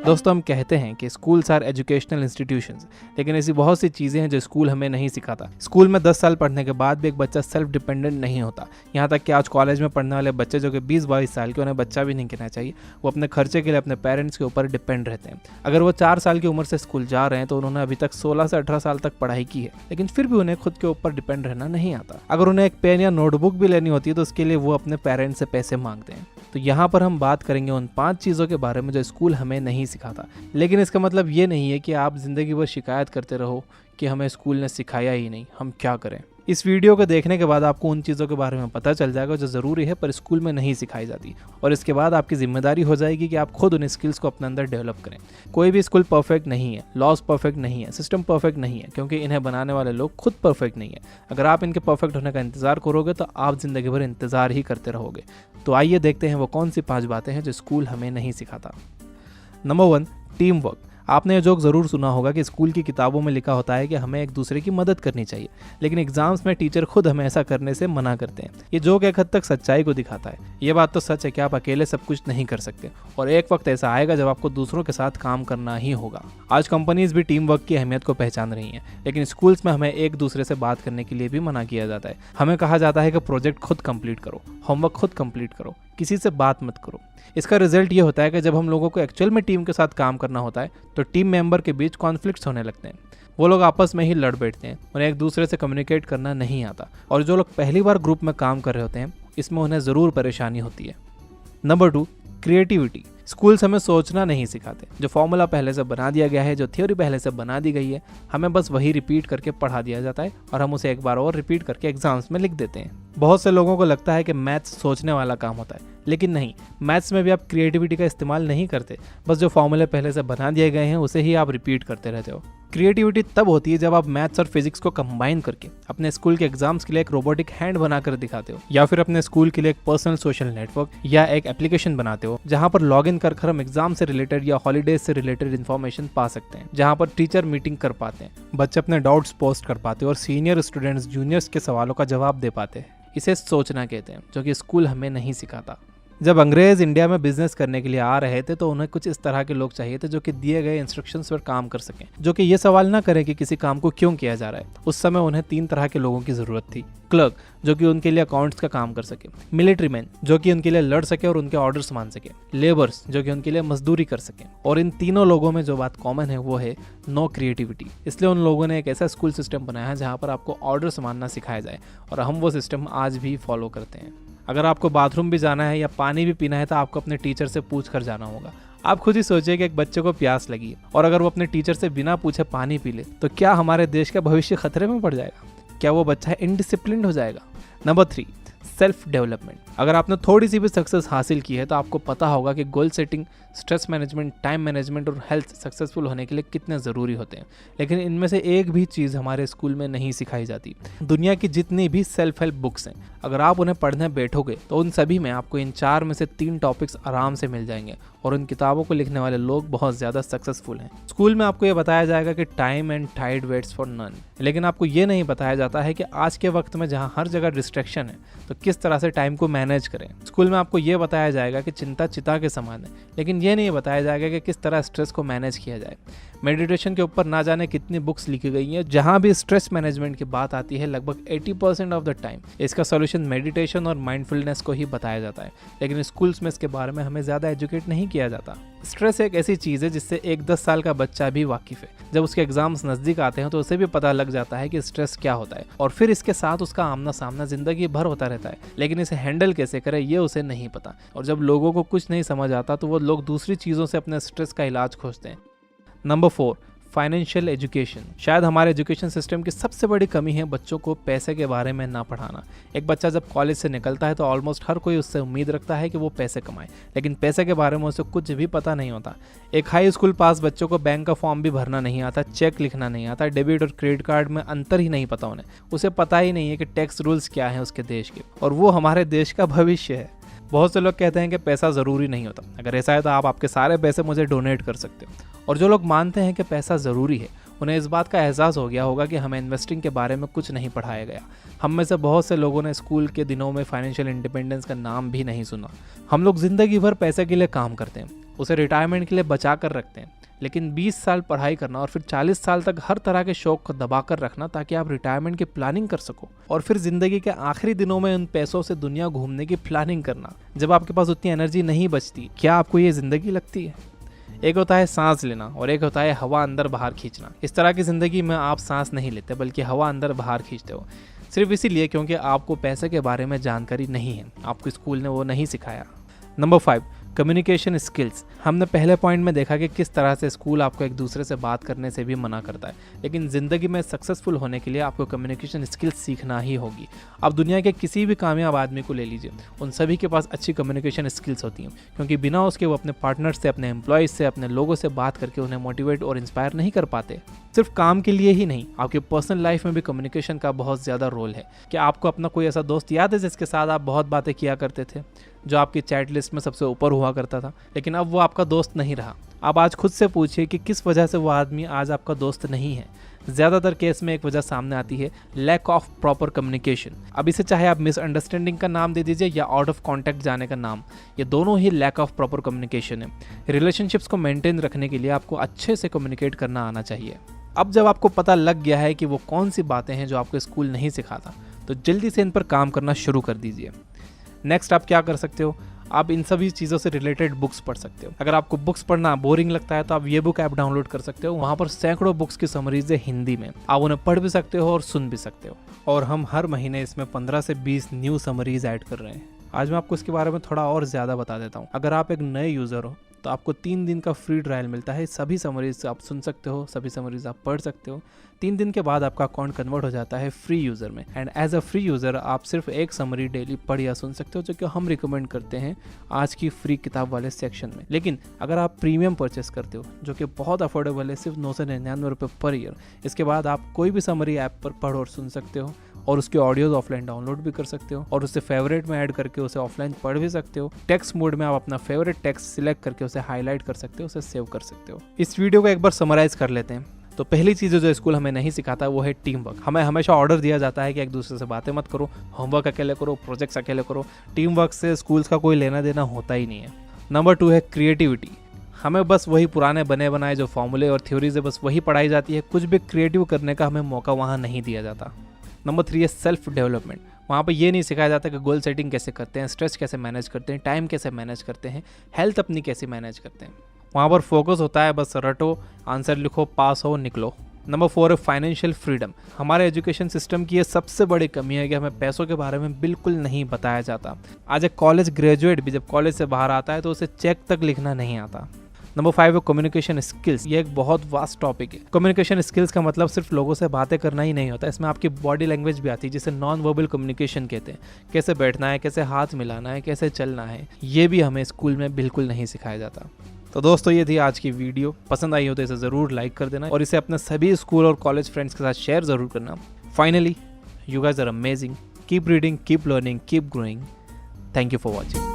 दोस्तों, हम कहते हैं कि स्कूल्स आर एजुकेशनल इंस्टीट्यूशंस, लेकिन ऐसी बहुत सी चीज़ें हैं जो स्कूल हमें नहीं सिखाता। स्कूल में 10 साल पढ़ने के बाद भी एक बच्चा सेल्फ डिपेंडेंट नहीं होता। यहाँ तक कि आज कॉलेज में पढ़ने वाले बच्चे जो कि 20-22 साल के, उन्हें बच्चा भी नहीं कहना चाहिए, वो अपने खर्चे के लिए अपने पेरेंट्स के ऊपर डिपेंड रहते हैं। अगर वो 4 साल की उम्र से स्कूल जा रहे हैं तो उन्होंने अभी तक 16 से 18 साल तक पढ़ाई की है, लेकिन फिर भी उन्हें खुद के ऊपर डिपेंड रहना नहीं आता। अगर उन्हें एक पेन या नोटबुक भी लेनी होती है तो उसके लिए वो अपने पेरेंट्स से पैसे मांगते हैं। तो यहाँ पर हम बात करेंगे उन 5 चीज़ों के बारे में जो स्कूल हमें नहीं सिखाता। लेकिन इसका मतलब ये नहीं है कि आप ज़िंदगी भर शिकायत करते रहो कि हमें स्कूल ने सिखाया ही नहीं, हम क्या करें। इस वीडियो को देखने के बाद आपको उन चीज़ों के बारे में पता चल जाएगा जो ज़रूरी है पर स्कूल में नहीं सिखाई जाती, और इसके बाद आपकी जिम्मेदारी हो जाएगी कि आप खुद उन स्किल्स को अपने अंदर डेवलप करें। कोई भी स्कूल परफेक्ट नहीं है, लॉज परफेक्ट नहीं है, सिस्टम परफेक्ट नहीं है, क्योंकि इन्हें बनाने वाले लोग खुद परफेक्ट नहीं है। अगर आप इनके परफेक्ट होने का इंतजार करोगे तो आप ज़िंदगी भर इंतज़ार ही करते रहोगे। तो आइए देखते हैं वो कौन सी 5 बातें हैं जो स्कूल हमें नहीं सिखाता। Number 1, team work. आपने ये जोक ज़रूर सुना होगा कि स्कूल की किताबों में लिखा होता है कि हमें एक दूसरे की मदद करनी चाहिए, लेकिन एग्जाम्स में टीचर खुद हमें ऐसा करने से मना करते हैं। ये जोक एक हद तक सच्चाई को दिखाता है। ये बात तो सच है कि आप अकेले सब कुछ नहीं कर सकते, और एक वक्त ऐसा आएगा जब आपको दूसरों के साथ काम करना ही होगा। आज कंपनीज भी टीम वर्क की अहमियत को पहचान रही हैं, लेकिन स्कूल्स में हमें एक दूसरे से बात करने के लिए भी मना किया जाता है। हमें कहा जाता है कि प्रोजेक्ट खुद कंप्लीट करो, होमवर्क खुद कंप्लीट करो, किसी से बात मत करो। इसका रिजल्ट ये होता है कि जब हम लोगों को एक्चुअल में टीम के साथ काम करना होता है तो टीम मेंबर के बीच कॉन्फ्लिक्ट्स होने लगते हैं। वो लोग आपस में ही लड़ बैठते हैं, उन्हें एक दूसरे से कम्युनिकेट करना नहीं आता, और जो लोग पहली बार ग्रुप में काम कर रहे होते हैं इसमें उन्हें ज़रूर परेशानी होती है। Number 2, creativity. स्कूल्स हमें सोचना नहीं सिखाते। जो फॉर्मूला पहले से बना दिया गया है, जो थ्योरी पहले से बना दी गई है, हमें बस वही रिपीट करके पढ़ा दिया जाता है और हम उसे एक बार और रिपीट करके एग्जाम्स में लिख देते हैं। बहुत से लोगों को लगता है कि मैथ्स सोचने वाला काम होता है, लेकिन नहीं, मैथ्स में भी आप क्रिएटिविटी का इस्तेमाल नहीं करते। बस जो फॉर्मूले पहले से बना दिए गए हैं उसे ही आप रिपीट करते रहते हो। क्रिएटिविटी तब होती है जब आप मैथ्स और फिजिक्स को कंबाइन करके अपने स्कूल के एग्जाम्स के लिए एक रोबोटिक हैंड बनाकर दिखाते हो, या फिर अपने स्कूल के लिए एक पर्सनल सोशल नेटवर्क या एक एप्लीकेशन बनाते हो जहां पर लॉग इन कर हम एग्जाम से रिलेटेड या हॉलीडेज से रिलेटेड इन्फॉर्मेशन पा सकते हैं, जहां पर टीचर मीटिंग कर पाते हैं, बच्चे अपने डाउट्स पोस्ट कर पाते हैं और सीनियर स्टूडेंट्स जूनियर्स के सवालों का जवाब दे पाते हैं। इसे सोचना कहते हैं, जो कि स्कूल हमें नहीं सिखाता। जब अंग्रेज इंडिया में बिजनेस करने के लिए आ रहे थे तो उन्हें कुछ इस तरह के लोग चाहिए थे जो कि दिए गए इंस्ट्रक्शंस पर काम कर सकें, जो कि ये सवाल ना करें कि किसी काम को क्यों किया जा रहा है। उस समय उन्हें 3 तरह के लोगों की जरूरत थी। क्लर्क, जो कि उनके लिए अकाउंट्स का काम कर सके। मिलिट्री मैन, जो कि उनके लिए लड़ सके और उनके ऑर्डर्स मान सके। लेबर्स, जो कि उनके लिए मजदूरी कर सके। और इन तीनों लोगों में जो बात कॉमन है वो है नो क्रिएटिविटी। इसलिए उन लोगों ने एक ऐसा स्कूल सिस्टम बनाया है जहाँ पर आपको ऑर्डर्स मानना सिखाया जाए, और हम वो सिस्टम आज भी फॉलो करते हैं। अगर आपको बाथरूम भी जाना है या पानी भी पीना है तो आपको अपने टीचर से पूछ कर जाना होगा। आप खुद ही सोचिए कि एक बच्चे को प्यास लगी है और अगर वो अपने टीचर से बिना पूछे पानी पी ले तो क्या हमारे देश का भविष्य खतरे में पड़ जाएगा? क्या वो बच्चा इनडिसिप्लिन्ड हो जाएगा? Number 3, self development. अगर आपने थोड़ी सी भी सक्सेस हासिल की है तो आपको पता होगा कि goal setting, stress management, time management और हेल्थ सक्सेसफुल होने के लिए कितने ज़रूरी होते हैं, लेकिन इनमें से एक भी चीज़ हमारे स्कूल में नहीं सिखाई जाती। दुनिया की जितनी भी सेल्फ हेल्प बुक्स हैं, अगर आप उन्हें पढ़ने बैठोगे तो उन सभी में आपको इन 4 में से 3 टॉपिक्स आराम से मिल जाएंगे, और उन किताबों को लिखने वाले लोग बहुत ज़्यादा सक्सेसफुल हैं। स्कूल में आपको ये बताया जाएगा कि time and tide waits for none, लेकिन आपको ये नहीं बताया जाता है कि आज के वक्त में जहाँ हर जगह डिस्ट्रैक्शन है तो किस तरह से टाइम को मैनेज करें। स्कूल में आपको ये बताया जाएगा कि चिंता चिता के समान है, लेकिन ये नहीं बताया जाएगा कि किस तरह स्ट्रेस को मैनेज किया जाए। मेडिटेशन के ऊपर ना जाने कितनी बुक्स लिखी गई हैं, जहाँ भी स्ट्रेस मैनेजमेंट की बात आती है लगभग 80% ऑफ द टाइम इसका सॉल्यूशन मेडिटेशन और माइंडफुलनेस को ही बताया जाता है, लेकिन स्कूल्स में इसके बारे में हमें ज़्यादा एजुकेट नहीं किया जाता। स्ट्रेस एक ऐसी चीज़ है जिससे एक 10 साल का बच्चा भी वाकिफ़ है। जब उसके एग्जाम्स नज़दीक आते हैं तो उसे भी पता लग जाता है कि स्ट्रेस क्या होता है, और फिर इसके साथ उसका आमना सामना ज़िंदगी भर होता रहता है, लेकिन इसे हैंडल कैसे करे ये उसे नहीं पता। और जब लोगों को कुछ नहीं समझ आता तो वो लोग दूसरी चीज़ों से अपने स्ट्रेस का इलाज खोजते हैं। Number 4, financial education. शायद हमारे एजुकेशन सिस्टम की सबसे बड़ी कमी है बच्चों को पैसे के बारे में ना पढ़ाना। एक बच्चा जब कॉलेज से निकलता है तो ऑलमोस्ट हर कोई उससे उम्मीद रखता है कि वो पैसे कमाए, लेकिन पैसे के बारे में उसे कुछ भी पता नहीं होता। एक हाई स्कूल पास बच्चों को बैंक का फॉर्म भी भरना नहीं आता, चेक लिखना नहीं आता, डेबिट और क्रेडिट कार्ड में अंतर ही नहीं पता उन्हें। उसे पता ही नहीं है कि टैक्स रूल्स क्या हैं उसके देश के, और वो हमारे देश का भविष्य है। बहुत से लोग कहते हैं कि पैसा ज़रूरी नहीं होता। अगर ऐसा है तो आप आपके सारे पैसे मुझे डोनेट कर सकते हो। और जो लोग मानते हैं कि पैसा ज़रूरी है उन्हें इस बात का एहसास हो गया होगा कि हमें इन्वेस्टिंग के बारे में कुछ नहीं पढ़ाया गया। हम में से बहुत से लोगों ने स्कूल के दिनों में फाइनेंशियल इंडिपेंडेंस का नाम भी नहीं सुना। हम लोग ज़िंदगी भर पैसे के लिए काम करते हैं, उसे रिटायरमेंट के लिए बचा कर रखते हैं। लेकिन 20 साल पढ़ाई करना और फिर 40 साल तक हर तरह के शौक को दबा कर रखना ताकि आप रिटायरमेंट की प्लानिंग कर सको, और फिर जिंदगी के आखिरी दिनों में उन पैसों से दुनिया घूमने की प्लानिंग करना जब आपके पास उतनी एनर्जी नहीं बचती, क्या आपको ये जिंदगी लगती है? एक होता है सांस लेना और एक होता है हवा अंदर बाहर खींचना। इस तरह की जिंदगी में आप सांस नहीं लेते बल्कि हवा अंदर बाहर खींचते हो, सिर्फ इसीलिए क्योंकि आपको पैसे के बारे में जानकारी नहीं है, आपको स्कूल ने वो नहीं सिखाया। Number 5, communication skills. हमने पहले पॉइंट में देखा कि किस तरह से स्कूल आपको एक दूसरे से बात करने से भी मना करता है, लेकिन ज़िंदगी में सक्सेसफुल होने के लिए आपको कम्युनिकेशन स्किल्स सीखना ही होगी। आप दुनिया के किसी भी कामयाब आदमी को ले लीजिए, उन सभी के पास अच्छी कम्युनिकेशन स्किल्स होती हैं, क्योंकि बिना उसके वो अपने पार्टनर से, अपने एम्प्लॉयज़ से, अपने लोगों से बात करके उन्हें मोटिवेट और इंस्पायर नहीं कर पाते। सिर्फ काम के लिए ही नहीं, आपके पर्सनल लाइफ में भी कम्युनिकेशन का बहुत ज़्यादा रोल है। क्या आपको अपना कोई ऐसा दोस्त याद है जिसके साथ आप बहुत बातें किया करते थे, जो आपकी चैट लिस्ट में सबसे ऊपर हुआ करता था, लेकिन अब वो आपका दोस्त नहीं रहा? आप आज खुद से पूछिए कि किस वजह से वो आदमी आज आपका दोस्त नहीं है। ज़्यादातर केस में एक वजह सामने आती है, लैक ऑफ प्रॉपर कम्युनिकेशन। अब इसे चाहे आप मिसअंडरस्टैंडिंग का नाम दे दीजिए या आउट ऑफ कॉन्टैक्ट जाने का नाम, ये दोनों ही लैक ऑफ प्रॉपर कम्युनिकेशन है। रिलेशनशिप्स को मेंटेन रखने के लिए आपको अच्छे से कम्युनिकेट करना आना चाहिए। अब जब आपको पता लग गया है कि वो कौन सी बातें हैं जो आपको स्कूल नहीं सिखाता, तो जल्दी से इन पर काम करना शुरू कर दीजिए। नेक्स्ट आप क्या कर सकते हो, आप इन सभी चीज़ों से रिलेटेड बुक्स पढ़ सकते हो। अगर आपको बुक्स पढ़ना बोरिंग लगता है तो आप ये बुक ऐप डाउनलोड कर सकते हो। वहाँ पर सैकड़ों बुक्स की समरीज है हिंदी में, आप उन्हें पढ़ भी सकते हो और सुन भी सकते हो। और हम हर महीने इसमें 15 से 20 न्यू समरीज ऐड कर रहे हैं। आज मैं आपको इसके बारे में थोड़ा और ज़्यादा बता देता हूँ। अगर आप एक नए यूज़र हो तो आपको 3 दिन का फ्री ट्रायल मिलता है। सभी समरीज आप सुन सकते हो, सभी समरीज आप पढ़ सकते हो। 3 दिन के बाद आपका अकाउंट कन्वर्ट हो जाता है फ्री यूज़र में, and as a free user आप सिर्फ एक समरी डेली पढ़ या सुन सकते हो, जो कि हम रिकमेंड करते हैं आज की फ्री किताब वाले सेक्शन में। लेकिन अगर आप प्रीमियम परचेस करते हो, जो कि बहुत अफोर्डेबल है, सिर्फ 999 रुपये पर ईयर, इसके बाद आप कोई भी समरी ऐप पर पढ़ और सुन सकते हो, और उसके ऑडियोज ऑफलाइन डाउनलोड भी कर सकते हो, और उसे फेवरेट में ऐड करके उसे ऑफलाइन पढ़ भी सकते हो। टेक्स्ट मोड में आप अपना फेवरेट टेक्स्ट सिलेक्ट करके उसे हाईलाइट कर सकते हो, उसे सेव कर सकते हो। इस वीडियो को एक बार समराइज कर लेते हैं। तो पहली चीज़ जो स्कूल हमें नहीं सिखाता वो है टीम वर्क। हमें हमेशा ऑर्डर दिया जाता है कि एक दूसरे से बातें मत करो, होमवर्क अकेले करो, प्रोजेक्ट्स अकेले करो। टीम वर्क से स्कूल्स का कोई लेना देना होता ही नहीं है। नंबर 2 है क्रिएटिविटी। हमें बस वही पुराने बने बनाए जो फॉर्मूले और थ्योरीज है, बस वही पढ़ाई जाती है। कुछ भी क्रिएटिव करने का हमें मौका वहाँ नहीं दिया जाता। नंबर 3 है सेल्फ डेवलपमेंट। वहाँ पे ये नहीं सिखाया जाता कि गोल सेटिंग कैसे करते हैं, स्ट्रेस कैसे मैनेज करते हैं, टाइम कैसे मैनेज करते हैं, हेल्थ अपनी कैसे मैनेज करते हैं। वहाँ पर फोकस होता है बस रटो, आंसर लिखो, पास हो, निकलो। नंबर 4 है फाइनेंशियल फ्रीडम। हमारे एजुकेशन सिस्टम की ये सबसे बड़ी कमी है कि हमें पैसों के बारे में बिल्कुल नहीं बताया जाता। आज एक कॉलेज ग्रेजुएट भी जब कॉलेज से बाहर आता है तो उसे चेक तक लिखना नहीं आता। नंबर 5 है कम्युनिकेशन स्किल्स। ये एक बहुत वास्ट टॉपिक है। कम्युनिकेशन स्किल्स का मतलब सिर्फ लोगों से बातें करना ही नहीं होता, इसमें आपकी बॉडी लैंग्वेज भी आती है, जिसे नॉन वर्बल कम्युनिकेशन कहते हैं। कैसे बैठना है, कैसे हाथ मिलाना है, कैसे चलना है, ये भी हमें स्कूल में बिल्कुल नहीं सिखाया जाता। तो दोस्तों ये थी आज की वीडियो। पसंद आई हो तो इसे ज़रूर लाइक कर देना और इसे अपने सभी स्कूल और कॉलेज फ्रेंड्स के साथ शेयर ज़रूर करना। Finally, you guys are amazing. Keep reading, keep learning, keep growing. Thank you for watching.